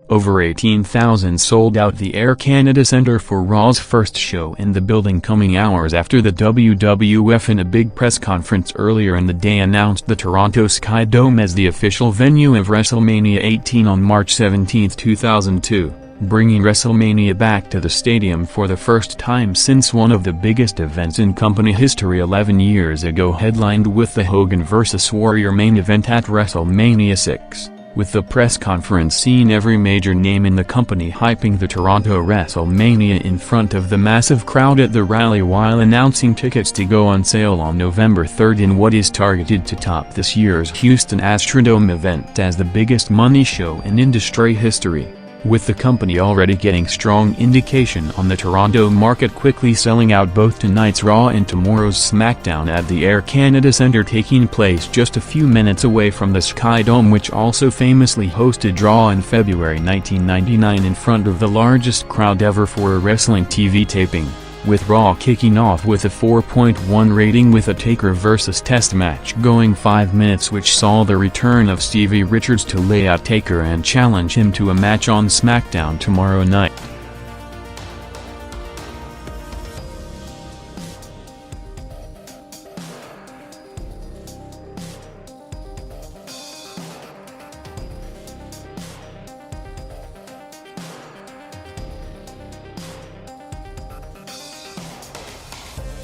Over 18,000 sold out the Air Canada Centre for Raw's first show in the building, coming hours after the WWF in a big press conference earlier in the day announced the Toronto SkyDome as the official venue of WrestleMania 18 on March 17, 2002, bringing WrestleMania back to the stadium for the first time since one of the biggest events in company history 11 years ago, headlined with the Hogan vs. Warrior main event at WrestleMania 6. With the press conference seeing every major name in the company hyping the Toronto WrestleMania in front of the massive crowd at the rally while announcing tickets to go on sale on November 3 in what is targeted to top this year's Houston Astrodome event as the biggest money show in industry history. With the company already getting strong indication on the Toronto market, quickly selling out both tonight's Raw and tomorrow's SmackDown at the Air Canada Centre, taking place just a few minutes away from the SkyDome, which also famously hosted Raw in February 1999 in front of the largest crowd ever for a wrestling TV taping, with Raw kicking off with a 4.1 rating with a Taker vs. Test match going 5 minutes, which saw the return of Stevie Richards to lay out Taker and challenge him to a match on SmackDown tomorrow night.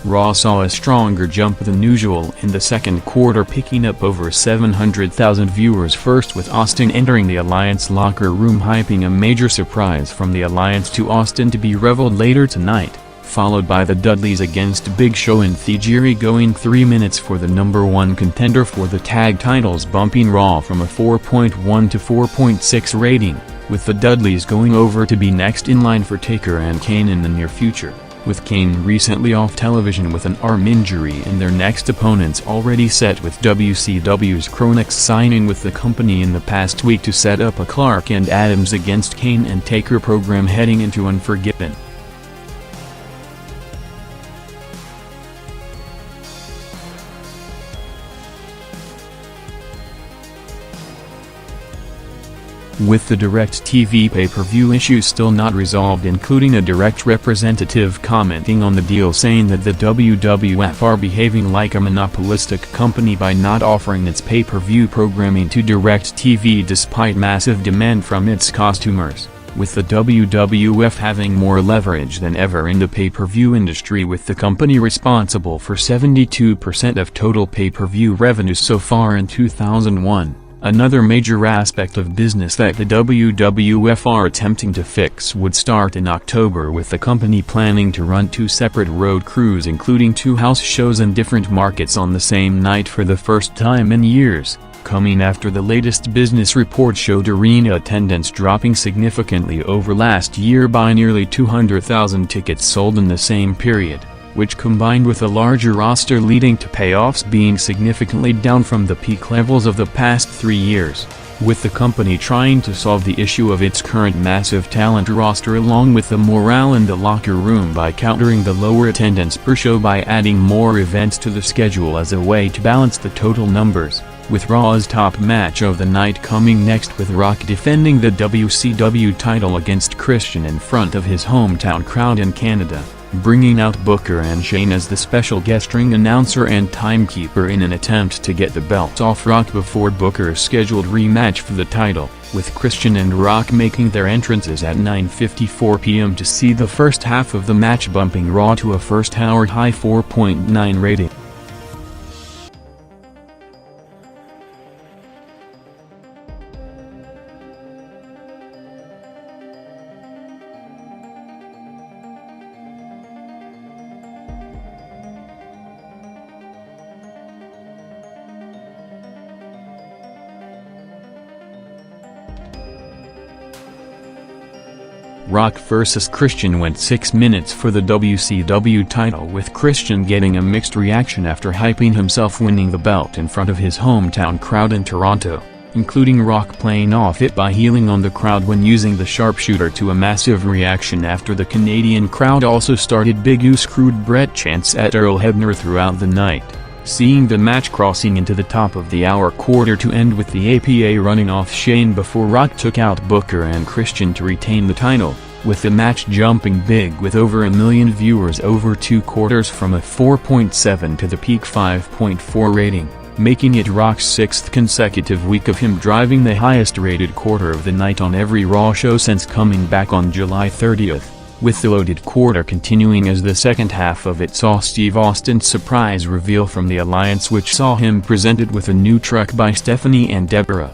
Raw saw a stronger jump than usual in the second quarter, picking up over 700,000 viewers, first with Austin entering the Alliance locker room hyping a major surprise from the Alliance to Austin to be revealed later tonight, followed by the Dudleys against Big Show and Tajiri going 3 minutes for the #1 contender for the tag titles, bumping Raw from a 4.1 to 4.6 rating, with the Dudleys going over to be next in line for Taker and Kane in the near future, with Kane recently off television with an arm injury and their next opponents already set, with WCW's Kronix signing with the company in the past week to set up a Clark and Adams against Kane and Taker program heading into Unforgiven. With the DirecTV pay-per-view issue still not resolved, including a direct representative commenting on the deal saying that the WWF are behaving like a monopolistic company by not offering its pay-per-view programming to DirecTV despite massive demand from its customers, with the WWF having more leverage than ever in the pay-per-view industry, with the company responsible for 72% of total pay-per-view revenues so far in 2001. Another major aspect of business that the WWF are attempting to fix would start in October, with the company planning to run 2 separate road crews, including 2 house shows in different markets on the same night for the first time in years, coming after the latest business report showed arena attendance dropping significantly over last year by nearly 200,000 tickets sold in the same period, which combined with a larger roster leading to payoffs being significantly down from the peak levels of the past 3 years, with the company trying to solve the issue of its current massive talent roster along with the morale in the locker room by countering the lower attendance per show by adding more events to the schedule as a way to balance the total numbers, with Raw's top match of the night coming next, with Rock defending the WCW title against Christian in front of his hometown crowd in Canada, bringing out Booker and Shane as the special guest ring announcer and timekeeper in an attempt to get the belt off Rock before Booker's scheduled rematch for the title, with Christian and Rock making their entrances at 9:54 p.m. to see the first half of the match, bumping Raw to a first-hour high 4.9 rating. Rock vs. Christian went 6 minutes for the WCW title, with Christian getting a mixed reaction after hyping himself winning the belt in front of his hometown crowd in Toronto, including Rock playing off it by healing on the crowd when using the sharpshooter, to a massive reaction after the Canadian crowd also started "Big U screwed Brett" chants at Earl Hebner throughout the night, seeing the match crossing into the top of the hour quarter to end with the APA running off Shane before Rock took out Booker and Christian to retain the title, with the match jumping big with over 1 million viewers over 2 quarters from a 4.7 to the peak 5.4 rating, making it Rock's 6th consecutive week of him driving the highest rated quarter of the night on every Raw show since coming back on July 30th. With the loaded quarter continuing as the second half of it saw Steve Austin's surprise reveal from the Alliance, which saw him presented with a new truck by Stephanie and Debra.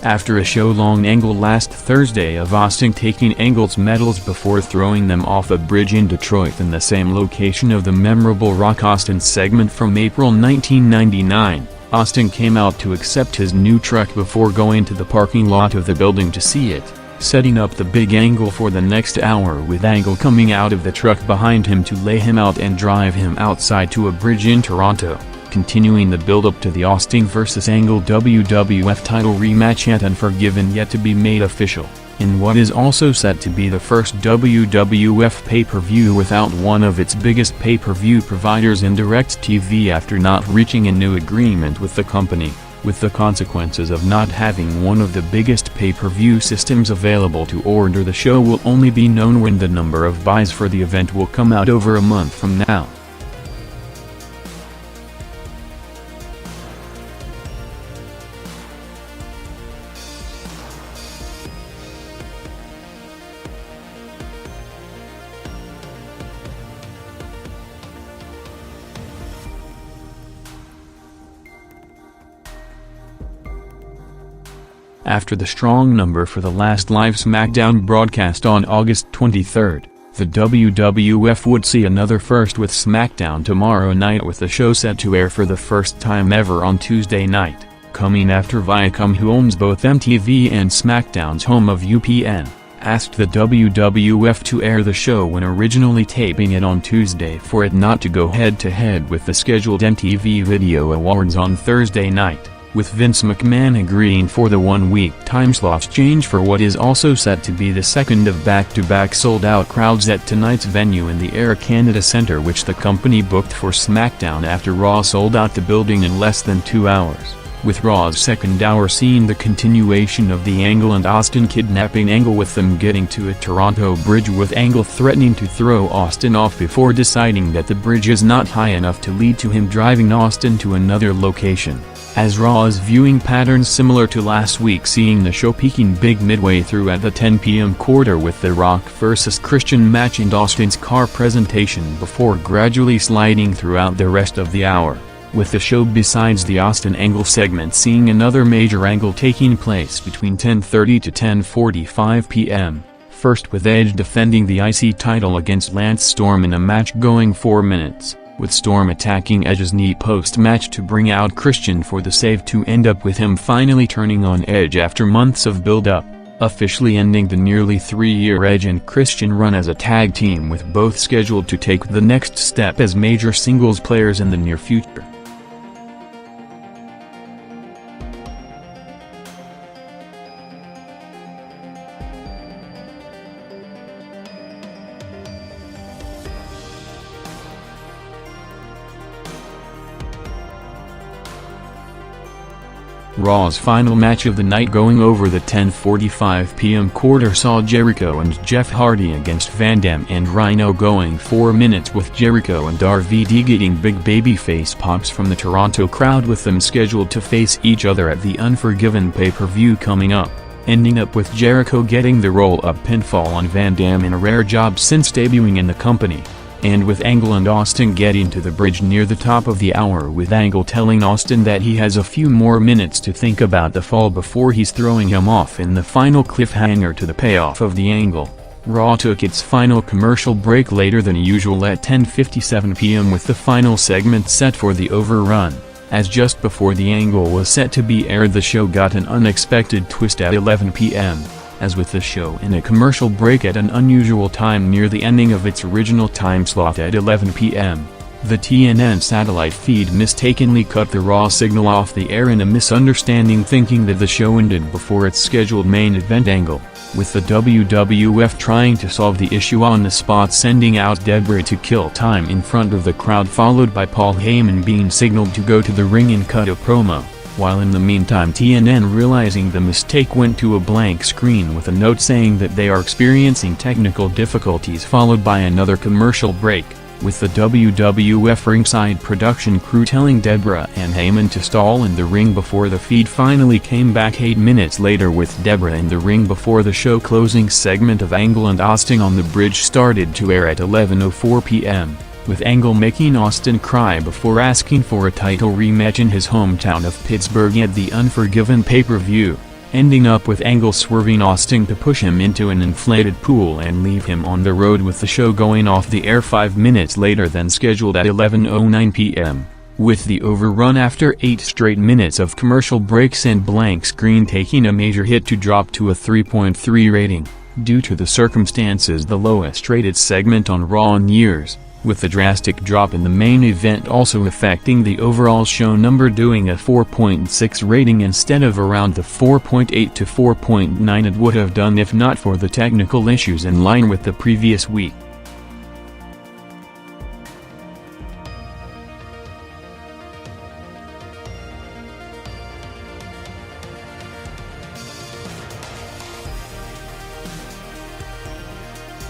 After a show-long angle last Thursday of Austin taking Angle's medals before throwing them off a bridge in Detroit in the same location of the memorable Rock Austin segment from April 1999, Austin came out to accept his new truck before going to the parking lot of the building to see it, setting up the big Angle for the next hour, with Angle coming out of the truck behind him to lay him out and drive him outside to a bridge in Toronto, continuing the build-up to the Austin vs. Angle WWF title rematch at Unforgiven, yet to be made official, in what is also set to be the first WWF pay-per-view without one of its biggest pay-per-view providers in DirecTV after not reaching a new agreement with the company, with the consequences of not having one of the biggest pay-per-view systems available to order. The show will only be known when the number of buys for the event will come out over a month from now. After the strong number for the last live SmackDown broadcast on August 23, the WWF would see another first with SmackDown tomorrow night, with the show set to air for the first time ever on Tuesday night, coming after Viacom, who owns both MTV and SmackDown's home of UPN, asked the WWF to air the show when originally taping it on Tuesday for it not to go head-to-head with the scheduled MTV Video Awards on Thursday night, with Vince McMahon agreeing for the 1-week timeslot change for what is also set to be the second of back-to-back sold-out crowds at tonight's venue in the Air Canada Centre, which the company booked for SmackDown after Raw sold out the building in less than 2 hours, with Raw's second hour seeing the continuation of the Angle and Austin kidnapping Angle, with them getting to a Toronto bridge with Angle threatening to throw Austin off before deciding that the bridge is not high enough to lead to him driving Austin to another location, as Raw's viewing patterns similar to last week, seeing the show peaking big midway through at the 10 p.m. quarter with the Rock vs. Christian match and Austin's car presentation before gradually sliding throughout the rest of the hour, with the show besides the Austin Angle segment seeing another major angle taking place between 10:30 to 10:45 p.m., first with Edge defending the IC title against Lance Storm in a match going 4 minutes, with Storm attacking Edge's knee post-match to bring out Christian for the save, to end up with him finally turning on Edge after months of build-up, officially ending the nearly 3-year Edge and Christian run as a tag team, with both scheduled to take the next step as major singles players in the near future. Raw's final match of the night going over the 10:45 p.m. quarter saw Jericho and Jeff Hardy against Van Dam and Rhino, going 4 minutes, with Jericho and RVD getting big babyface pops from the Toronto crowd, with them scheduled to face each other at the Unforgiven pay-per-view coming up, ending up with Jericho getting the roll-up pinfall on Van Dam in a rare job since debuting in the company, and with Angle and Austin getting to the bridge near the top of the hour, with Angle telling Austin that he has a few more minutes to think about the fall before he's throwing him off in the final cliffhanger to the payoff of the Angle. Raw took its final commercial break later than usual at 10:57 p.m. with the final segment set for the overrun, as just before the Angle was set to be aired, the show got an unexpected twist at 11 p.m., as with the show in a commercial break at an unusual time near the ending of its original time slot at 11 p.m., The TNN satellite feed mistakenly cut the Raw signal off the air in a misunderstanding, thinking that the show ended before its scheduled main event angle, with the WWF trying to solve the issue on the spot, sending out Debra to kill time in front of the crowd, followed by Paul Heyman being signaled to go to the ring and cut a promo, while in the meantime TNN, realizing the mistake, went to a blank screen with a note saying that they are experiencing technical difficulties, followed by another commercial break, with the WWF ringside production crew telling Debra and Heyman to stall in the ring before the feed finally came back 8 minutes later, with Debra in the ring before the show closing segment of Angle and Austin on the bridge started to air at 11:04 p.m., with Angle making Austin cry before asking for a title rematch in his hometown of Pittsburgh at the Unforgiven pay-per-view, ending up with Angle swerving Austin to push him into an inflated pool and leave him on the road, with the show going off the air 5 minutes later than scheduled at 11:09 p.m., with the overrun after 8 straight minutes of commercial breaks and blank screen taking a major hit to drop to a 3.3 rating, due to the circumstances the lowest rated segment on Raw in years, with the drastic drop in the main event also affecting the overall show number, doing a 4.6 rating instead of around the 4.8 to 4.9 it would have done if not for the technical issues in line with the previous week.